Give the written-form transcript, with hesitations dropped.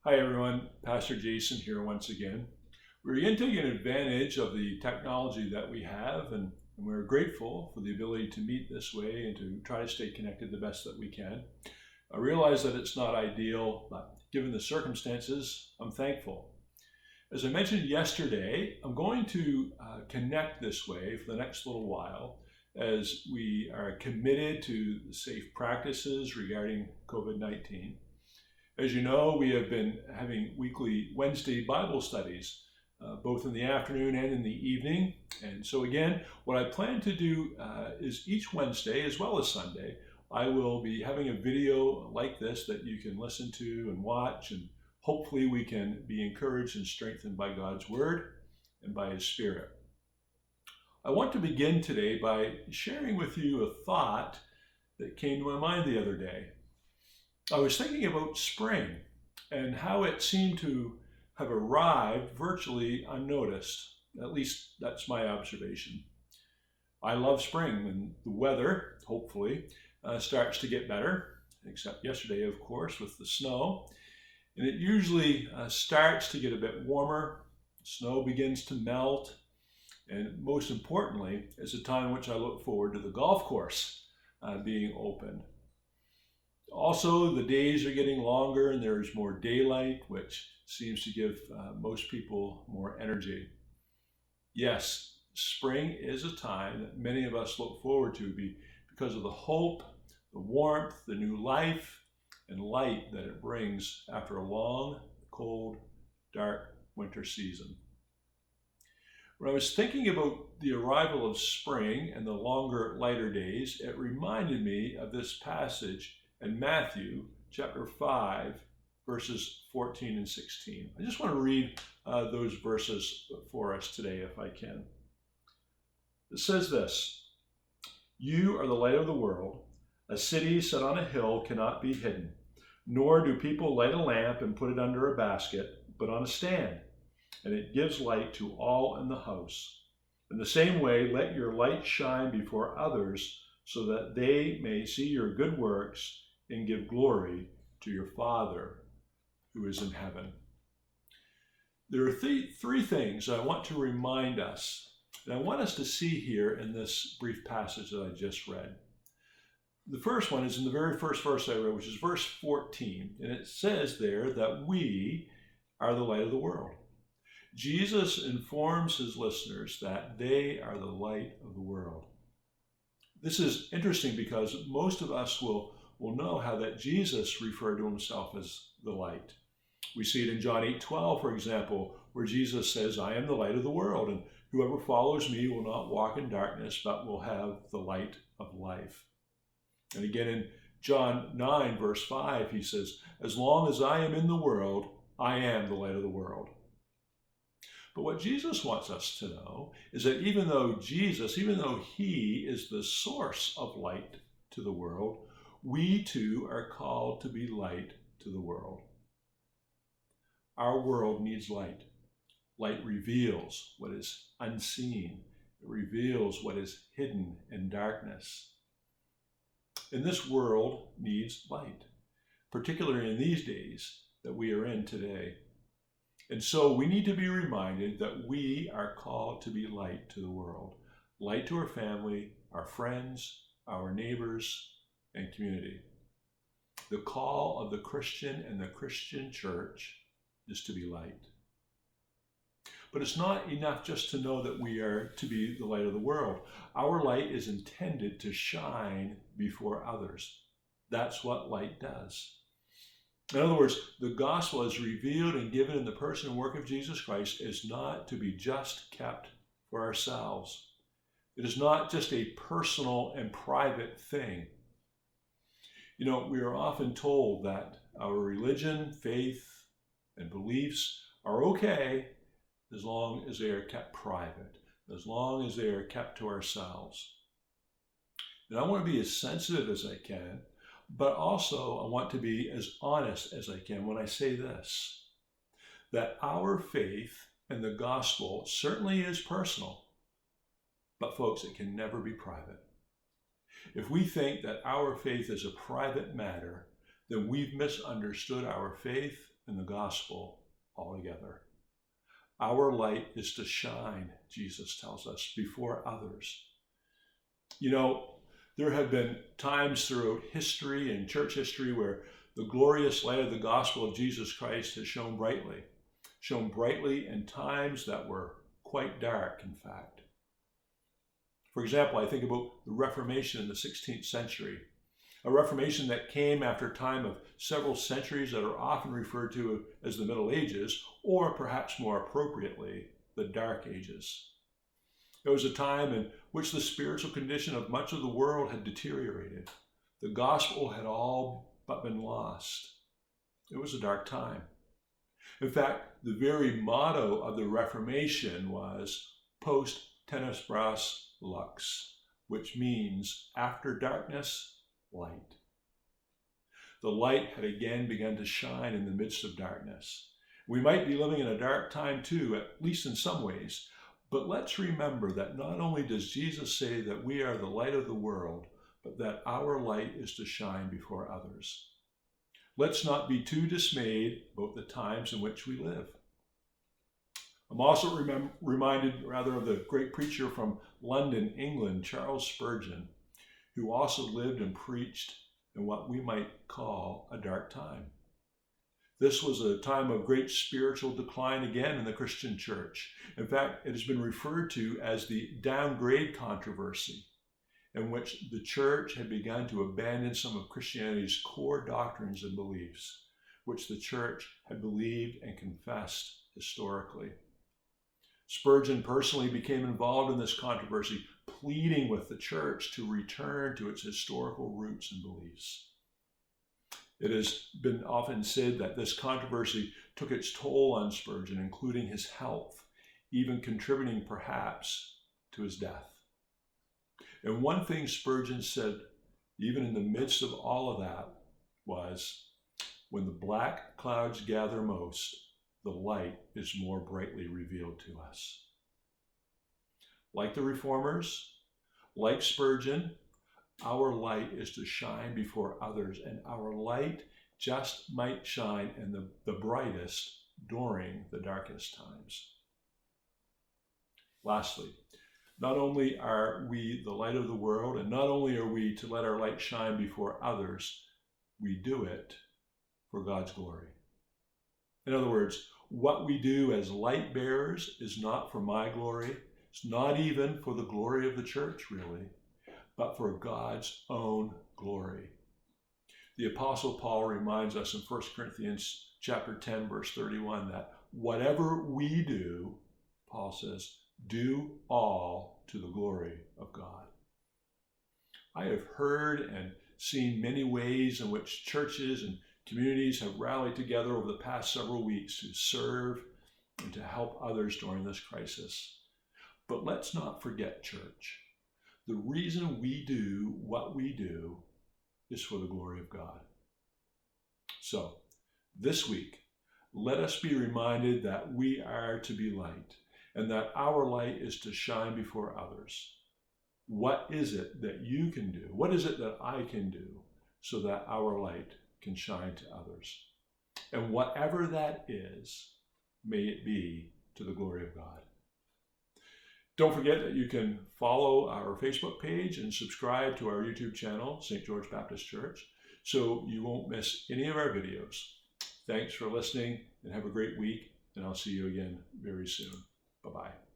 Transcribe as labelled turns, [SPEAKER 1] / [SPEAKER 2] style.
[SPEAKER 1] Hi everyone, Pastor Jason here once again. We're again taking advantage of the technology that we have, and we're grateful for the ability to meet this way and to try to stay connected the best that we can. I realize that it's not ideal, but given the circumstances, I'm thankful. As I mentioned yesterday, I'm going to connect this way for the next little while as we are committed to the safe practices regarding COVID-19. As you know, we have been having weekly Wednesday Bible studies, both in the afternoon and in the evening. And so again, what I plan to do is each Wednesday, as well as Sunday, I will be having a video like this that you can listen to and watch, and hopefully we can be encouraged and strengthened by God's Word and by His Spirit. I want to begin today by sharing with you a thought that came to my mind the other day. I was thinking about spring and how it seemed to have arrived virtually unnoticed. At least that's my observation. I love spring when the weather, hopefully, starts to get better, except yesterday, of course, with the snow. And it usually starts to get a bit warmer, snow begins to melt, and most importantly, it's a time in which I look forward to the golf course being opened. Also, the days are getting longer and there's more daylight, which seems to give most people more energy. Yes, spring is a time that many of us look forward to because of the hope, the warmth, the new life and light that it brings after a long, cold, dark winter season. When I was thinking about the arrival of spring and the longer, lighter days, it reminded me of this passage in Matthew chapter 5, verses 14 and 16. I just want to read those verses for us today if I can. It says this: "You are the light of the world. A city set on a hill cannot be hidden, nor do people light a lamp and put it under a basket, but on a stand, and it gives light to all in the house. In the same way, let your light shine before others, so that they may see your good works and give glory to your Father who is in heaven." There are three things I want to remind us, and I want us to see here in this brief passage that I just read. The first one is in the very first verse I read, which is verse 14, and it says there that we are the light of the world. Jesus informs his listeners that they are the light of the world. This is interesting because most of us will know how that Jesus referred to himself as the light. We see it in John 8:12, for example, where Jesus says, "I am the light of the world, and whoever follows me will not walk in darkness, but will have the light of life." And again in John 9, verse 5, he says, "As long as I am in the world, I am the light of the world." But what Jesus wants us to know is that even though he is the source of light to the world, we too are called to be light to the world. Our world needs light. Light reveals what is unseen. It reveals what is hidden in darkness. And this world needs light, particularly in these days that we are in today. And so we need to be reminded that we are called to be light to the world, light to our family, our friends, our neighbors, and community. The call of the Christian and the Christian church is to be light. But it's not enough just to know that we are to be the light of the world. Our light is intended to shine before others. That's what light does. In other words, the gospel is revealed and given in the person and work of Jesus Christ is not to be just kept for ourselves. It is not just a personal and private thing. You know, we are often told that our religion, faith, and beliefs are okay as long as they are kept private, as long as they are kept to ourselves. And I want to be as sensitive as I can, but also I want to be as honest as I can when I say this, that our faith and the gospel certainly is personal, but folks, it can never be private. If we think that our faith is a private matter, then we've misunderstood our faith in the gospel altogether. Our light is to shine, Jesus tells us, before others. You know, there have been times throughout history and church history where the glorious light of the gospel of Jesus Christ has shone brightly in times that were quite dark, in fact. For example, I think about the Reformation in the 16th century, a Reformation that came after a time of several centuries that are often referred to as the Middle Ages, or perhaps more appropriately, the Dark Ages. It was a time in which the spiritual condition of much of the world had deteriorated. The gospel had all but been lost. It was a dark time. In fact, the very motto of the Reformation was post tenebras lux, which means after darkness, light. The light had again begun to shine in the midst of darkness. We might be living in a dark time too, at least in some ways, but let's remember that not only does Jesus say that we are the light of the world, but that our light is to shine before others. Let's not be too dismayed about the times in which we live. I'm also reminded of the great preacher from London, England, Charles Spurgeon, who also lived and preached in what we might call a dark time. This was a time of great spiritual decline again in the Christian church. In fact, it has been referred to as the downgrade controversy, in which the church had begun to abandon some of Christianity's core doctrines and beliefs, which the church had believed and confessed historically. Spurgeon personally became involved in this controversy, pleading with the church to return to its historical roots and beliefs. It has been often said that this controversy took its toll on Spurgeon, including his health, even contributing perhaps to his death. And one thing Spurgeon said, even in the midst of all of that, was, when the black clouds gather most, the light is more brightly revealed to us. Like the Reformers, like Spurgeon, our light is to shine before others, and our light just might shine in the brightest during the darkest times. Lastly, not only are we the light of the world, and not only are we to let our light shine before others, we do it for God's glory. In other words, what we do as light bearers is not for my glory. It's not even for the glory of the church, really, but for God's own glory. The Apostle Paul reminds us in 1 Corinthians chapter 10, verse 31, that whatever we do, Paul says, do all to the glory of God. I have heard and seen many ways in which churches and communities have rallied together over the past several weeks to serve and to help others during this crisis. But let's not forget, church, the reason we do what we do is for the glory of God. So, this week, let us be reminded that we are to be light, and that our light is to shine before others. What is it that you can do? What is it that I can do so that our light can shine to others? And whatever that is, may it be to the glory of God. Don't forget that you can follow our Facebook page and subscribe to our YouTube channel, St. George Baptist Church, so you won't miss any of our videos. Thanks for listening, and have a great week, and I'll see you again very soon. Bye-bye.